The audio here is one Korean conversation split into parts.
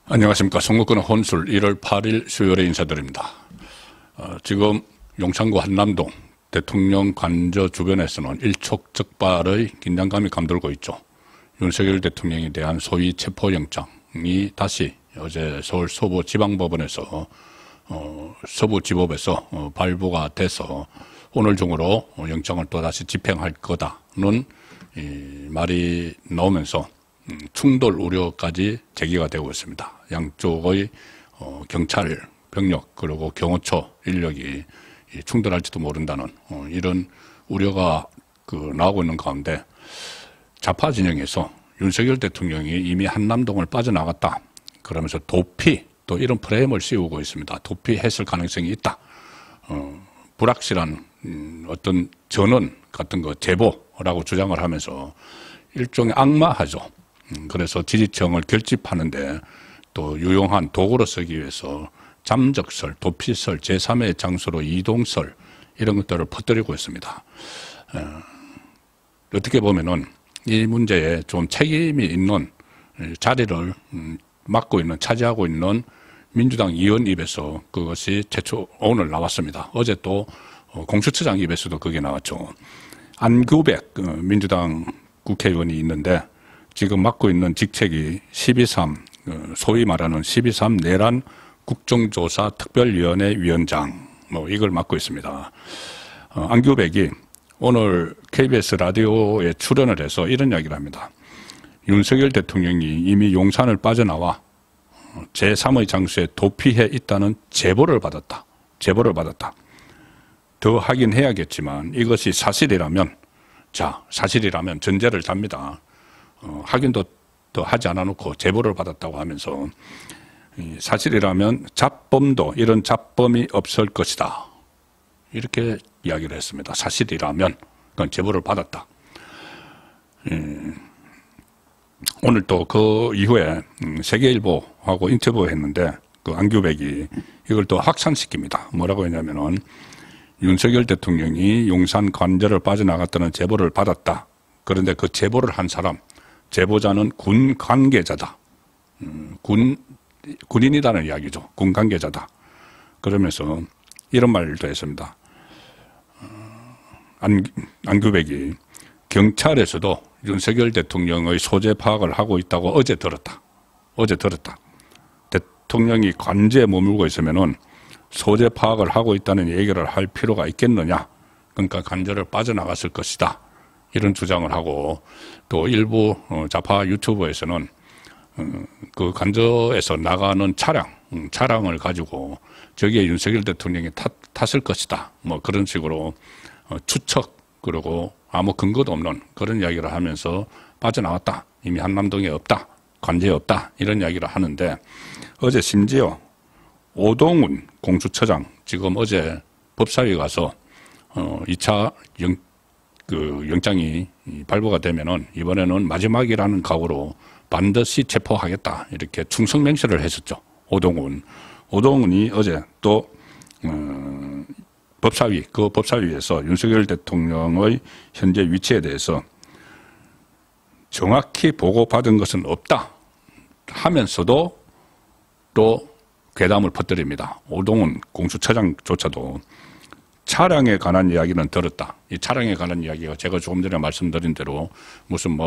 안녕하십니까. 송국근의 혼술 1월 8일 수요일에 인사드립니다. 지금 용산구 한남동 대통령 관저 주변에서는 일촉즉발의 긴장감이 감돌고 있죠. 윤석열 대통령에 대한 소위 체포영장이 다시 어제 서울 서부지방법원에서 서부지법에서 발부가 돼서 오늘 중으로 영장을 또다시 집행할 거다는 말이 나오면서 충돌 우려까지 제기가 되고 있습니다. 양쪽의 경찰, 병력 그리고 경호처 인력이 충돌할지도 모른다는 이런 우려가 나오고 있는 가운데 좌파 진영에서 윤석열 대통령이 이미 한남동을 빠져나갔다 그러면서 도피 또 이런 프레임을 씌우고 있습니다. 도피했을 가능성이 있다. 불확실한 어떤 전원 같은 거 제보라고 주장을 하면서 일종의 악마하죠. 그래서 지지층을 결집하는데 또 유용한 도구로 쓰기 위해서 잠적설, 도피설, 제3의 장소로 이동설 이런 것들을 퍼뜨리고 있습니다. 어떻게 보면은 이 문제에 좀 책임이 있는 자리를 맡고 있는, 차지하고 있는 민주당 의원 입에서 그것이 최초 오늘 나왔습니다. 어제 또 공수처장 입에서도 그게 나왔죠. 안규백 민주당 국회의원이 있는데 지금 맡고 있는 직책이 12.3, 소위 말하는 12.3 내란 국정조사 특별위원회 위원장, 이걸 맡고 있습니다. 안규백이 오늘 KBS 라디오에 출연을 해서 이런 이야기를 합니다. 윤석열 대통령이 이미 용산을 빠져나와 제3의 장소에 도피해 있다는 제보를 받았다. 제보를 받았다. 더 하긴 해야겠지만 이것이 사실이라면, 사실이라면 전제를 답니다. 확인도 더 하지 않아 놓고 제보를 받았다고 하면서 사실이라면 잡범도 이런 잡범이 없을 것이다. 이렇게 이야기를 했습니다. 사실이라면 그건 제보를 받았다. 오늘 또 그 이후에 세계일보하고 인터뷰를 했는데 그 안규백이 이걸 또 확산시킵니다. 뭐라고 했냐면은 윤석열 대통령이 용산 관저를 빠져나갔다는 제보를 받았다. 그런데 그 제보를 한 사람, 제보자는 군 관계자다. 군인이라는 이야기죠. 군 관계자다. 그러면서 이런 말도 했습니다. 안규백이 경찰에서도 윤석열 대통령의 소재 파악을 하고 있다고 어제 들었다. 대통령이 관저에 머물고 있으면은 소재 파악을 하고 있다는 얘기를 할 필요가 있겠느냐. 그러니까 관저를 빠져나갔을 것이다. 이런 주장을 하고 또 일부 좌파 유튜버에서는 그 관저에서 나가는 차량을 가지고 저기에 윤석열 대통령이 탔을 것이다. 그런 식으로 추측 그리고 아무 근거도 없는 그런 이야기를 하면서 빠져나왔다. 이미 한남동에 없다. 관저에 없다. 이런 이야기를 하는데 어제 심지어 오동훈 공수처장 지금 어제 법사위에 가서 2차 영장이 발부가 되면은 이번에는 마지막이라는 각오로 반드시 체포하겠다 이렇게 충성맹세를 했었죠. 오동훈이 어제 또 법사위에서 윤석열 대통령의 현재 위치에 대해서 정확히 보고받은 것은 없다 하면서도 또 괴담을 퍼뜨립니다. 오동훈 공수처장조차도 차량에 관한 이야기는 들었다. 이 차량에 관한 이야기가 제가 조금 전에 말씀드린 대로 무슨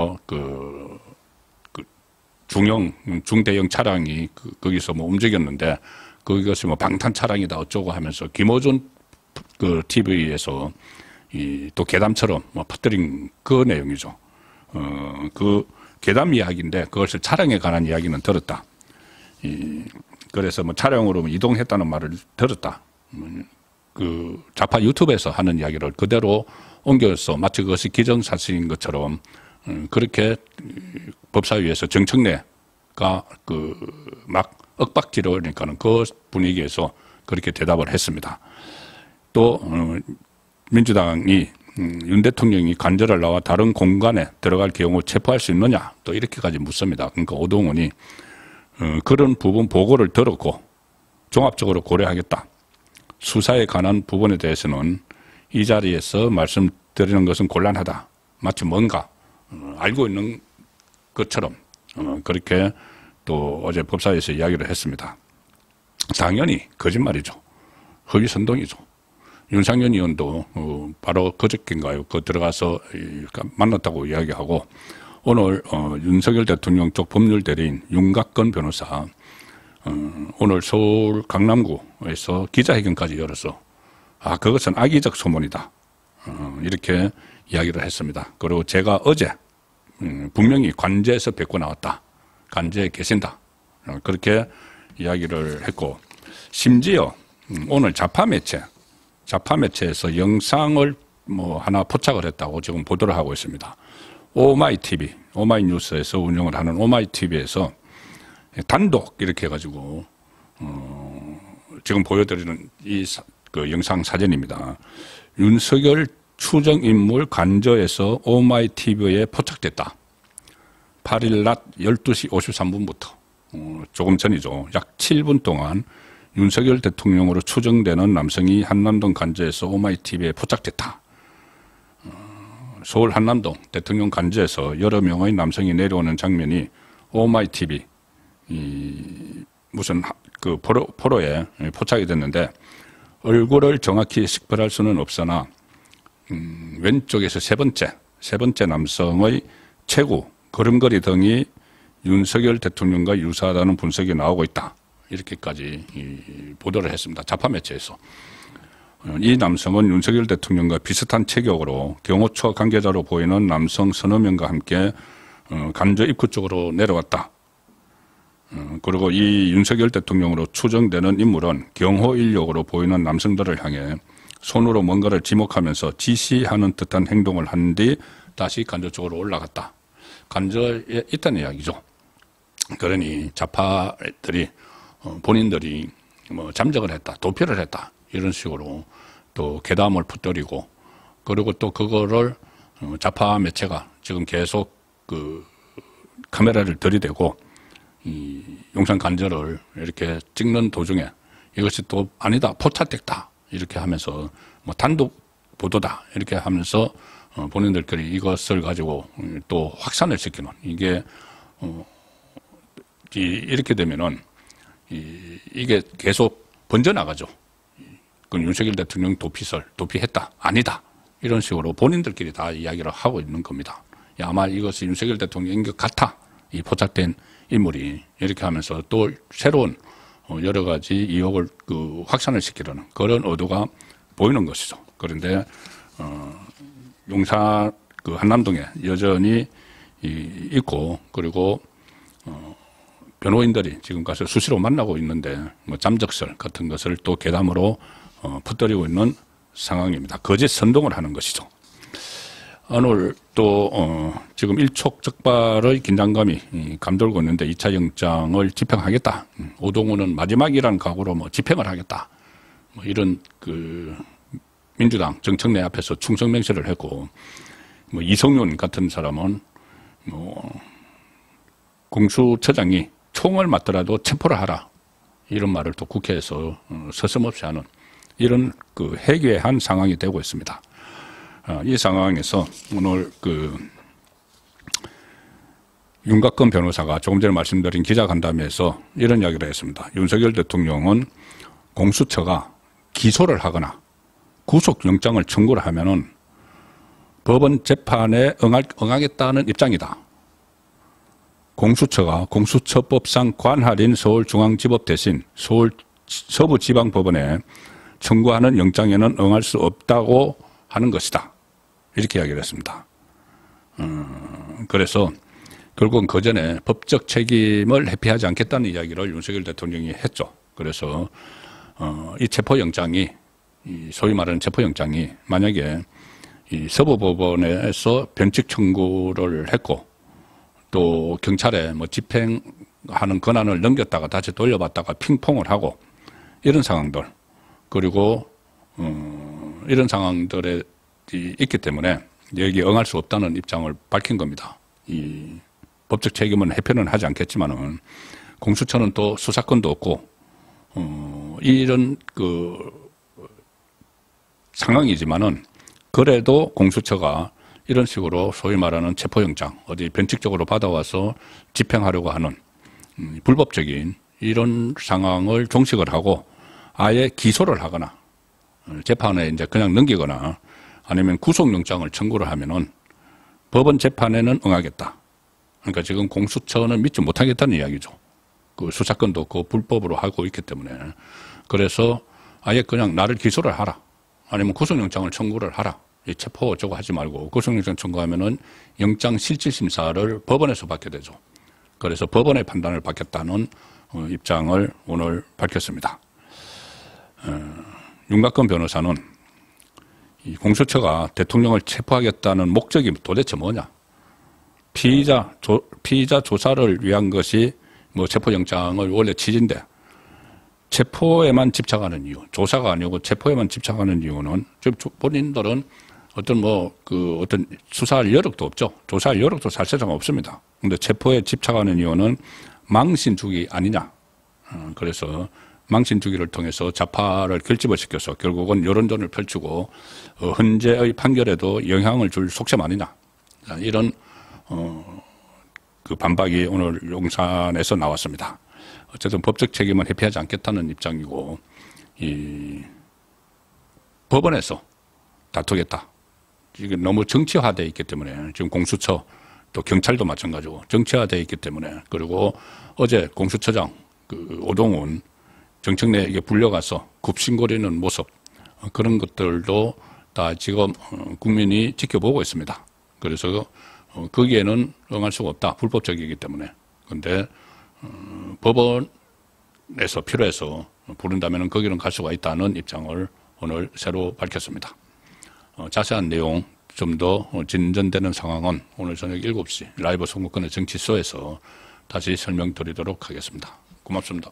중대형 차량이 거기서 움직였는데 그것이 방탄 차량이다 어쩌고 하면서 김어준 TV에서 또 괴담처럼 퍼뜨린 그 내용이죠. 그 괴담 이야기인데 그것을 차량에 관한 이야기는 들었다. 그래서 차량으로 이동했다는 말을 들었다. 그 좌파 유튜브에서 하는 이야기를 그대로 옮겨서 마치 그것이 기정사실인 것처럼 그렇게 법사위에서 정청래가 막 윽박지를 하니까는 그 분위기에서 그렇게 대답을 했습니다. 또 민주당이 윤 대통령이 관저를 나와 다른 공간에 들어갈 경우 체포할 수 있느냐 또 이렇게까지 묻습니다. 그러니까 오동훈이 그런 부분 보고를 들었고 종합적으로 고려하겠다. 수사에 관한 부분에 대해서는 이 자리에서 말씀드리는 것은 곤란하다. 마치 뭔가 알고 있는 것처럼 그렇게 또 어제 법사위에서 이야기를 했습니다. 당연히 거짓말이죠. 허위 선동이죠. 윤상현 의원도 바로 그저께인가요? 들어가서 만났다고 이야기하고 오늘 윤석열 대통령 쪽 법률 대리인 윤곽근 변호사 오늘 서울 강남구에서 기자회견까지 열어서 그것은 악의적 소문이다. 이렇게 이야기를 했습니다. 그리고 제가 어제 분명히 관제에서 뵙고 나왔다. 관제에 계신다. 그렇게 이야기를 했고 심지어 오늘 좌파 매체에서 영상을 하나 포착을 했다고 지금 보도를 하고 있습니다. 오마이TV, 오마이뉴스에서 운영을 하는 오마이TV에서 단독 이렇게 해가지고 지금 보여드리는 그 영상 사진입니다. 윤석열 추정인물 관저에서 오마이TV에 포착됐다. 8일 낮 12시 53분부터 조금 전이죠. 약 7분 동안 윤석열 대통령으로 추정되는 남성이 한남동 관저에서 오마이TV에 포착됐다. 서울 한남동 대통령 관저에서 여러 명의 남성이 내려오는 장면이 오마이TV 무슨 그 포로에 포착이 됐는데 얼굴을 정확히 식별할 수는 없으나 왼쪽에서 세 번째 남성의 체구, 걸음걸이 등이 윤석열 대통령과 유사하다는 분석이 나오고 있다. 이렇게까지 보도를 했습니다. 좌파 매체에서. 이 남성은 윤석열 대통령과 비슷한 체격으로 경호처 관계자로 보이는 남성 서너 명과 함께 관저 입구 쪽으로 내려왔다. 그리고 이 윤석열 대통령으로 추정되는 인물은 경호 인력으로 보이는 남성들을 향해 손으로 뭔가를 지목하면서 지시하는 듯한 행동을 한 뒤 다시 관저 쪽으로 올라갔다. 관저에 있다는 이야기죠. 그러니 좌파들이 본인들이 잠적을 했다, 도피를 했다 이런 식으로 또 괴담을 퍼뜨리고 그리고 또 그거를 좌파 매체가 지금 계속 그 카메라를 들이대고 이 용산 관저를 이렇게 찍는 도중에 이것이 또 아니다, 포착됐다 이렇게 하면서 단독 보도다 이렇게 하면서 본인들끼리 이것을 가지고 또 확산을 시키는 이게 이렇게 되면은 이게 계속 번져나가죠. 그 윤석열 대통령 도피했다, 아니다 이런 식으로 본인들끼리 다 이야기를 하고 있는 겁니다. 아마 이것이 윤석열 대통령인 것 같아 이 포착된 인물이 이렇게 하면서 또 새로운 여러 가지 의혹을 확산을 시키려는 그런 의도가 보이는 것이죠. 그런데 용산 한남동에 여전히 있고 그리고 변호인들이 지금 가서 수시로 만나고 있는데 잠적설 같은 것을 또 괴담으로 퍼뜨리고 있는 상황입니다. 거짓 선동을 하는 것이죠. 오늘 또 지금 일촉즉발의 긴장감이 감돌고 있는데 2차 영장을 집행하겠다. 오동훈은 마지막이라는 각오로 집행을 하겠다. 이런 민주당 정청래 앞에서 충성맹세를 했고 이성윤 같은 사람은 공수처장이 총을 맞더라도 체포를 하라 이런 말을 또 국회에서 서슴없이 하는 이런 해괴한 상황이 되고 있습니다. 이 상황에서 오늘 윤곽근 변호사가 조금 전에 말씀드린 기자간담회에서 이런 이야기를 했습니다. 윤석열 대통령은 공수처가 기소를 하거나 구속영장을 청구를 하면은 법원 재판에 응하겠다는 입장이다. 공수처가 공수처법상 관할인 서울중앙지법 대신 서울 서부지방법원에 청구하는 영장에는 응할 수 없다고 하는 것이다. 이렇게 이야기를 했습니다. 그래서 결국은 그 전에 법적 책임을 회피하지 않겠다는 이야기를 윤석열 대통령이 했죠. 그래서 이 체포영장이 소위 말하는 체포영장이 만약에 이 서부법원에서 변칙 청구를 했고 또 경찰에 집행하는 권한을 넘겼다가 다시 돌려받다가 핑퐁을 하고 이런 상황들 그리고 이런 상황들에 있기 때문에 여기에 응할 수 없다는 입장을 밝힌 겁니다. 이 법적 책임은 회피는 하지 않겠지만은 공수처는 또 수사권도 없고 이런 상황이지만은 그래도 공수처가 이런 식으로 소위 말하는 체포영장 어디 변칙적으로 받아와서 집행하려고 하는 불법적인 이런 상황을 종식을 하고 아예 기소를 하거나 재판에 이제 그냥 넘기거나 아니면 구속영장을 청구를 하면은 법원 재판에는 응하겠다. 그러니까 지금 공수처는 믿지 못하겠다는 이야기죠. 그 수사권도 그 불법으로 하고 있기 때문에. 그래서 아예 그냥 나를 기소를 하라. 아니면 구속영장을 청구를 하라. 이 체포 어쩌고 하지 말고 구속영장 청구하면은 영장실질심사를 법원에서 받게 되죠. 그래서 법원의 판단을 받겠다는 입장을 오늘 밝혔습니다. 윤곽근 변호사는 이 공수처가 대통령을 체포하겠다는 목적이 도대체 뭐냐? 피의자 조사를 위한 것이 뭐 체포영장을 원래 취지인데 체포에만 집착하는 이유, 조사가 아니고 체포에만 집착하는 이유는 지금 본인들은 어떤 수사할 여력도 없죠. 조사할 여력도 사실상 없습니다. 근데 체포에 집착하는 이유는 망신주기 아니냐. 그래서 망신주기를 통해서 좌파를 결집을 시켜서 결국은 여론전을 펼치고 헌재의 판결에도 영향을 줄 속셈 아니냐. 이런 그 반박이 오늘 용산에서 나왔습니다. 어쨌든 법적 책임은 회피하지 않겠다는 입장이고 이 법원에서 다투겠다. 이게 너무 정치화되어 있기 때문에 지금 공수처 또 경찰도 마찬가지고 정치화되어 있기 때문에 그리고 어제 공수처장 그 오동훈 정청래에게 불려가서 굽신거리는 모습 그런 것들도 다 지금 국민이 지켜보고 있습니다. 그래서 거기에는 응할 수가 없다. 불법적이기 때문에. 그런데 법원에서 필요해서 부른다면 거기는 갈 수가 있다는 입장을 오늘 새로 밝혔습니다. 자세한 내용 좀 더 진전되는 상황은 오늘 저녁 7시 라이브 선거권의 정치소에서 다시 설명드리도록 하겠습니다. 고맙습니다.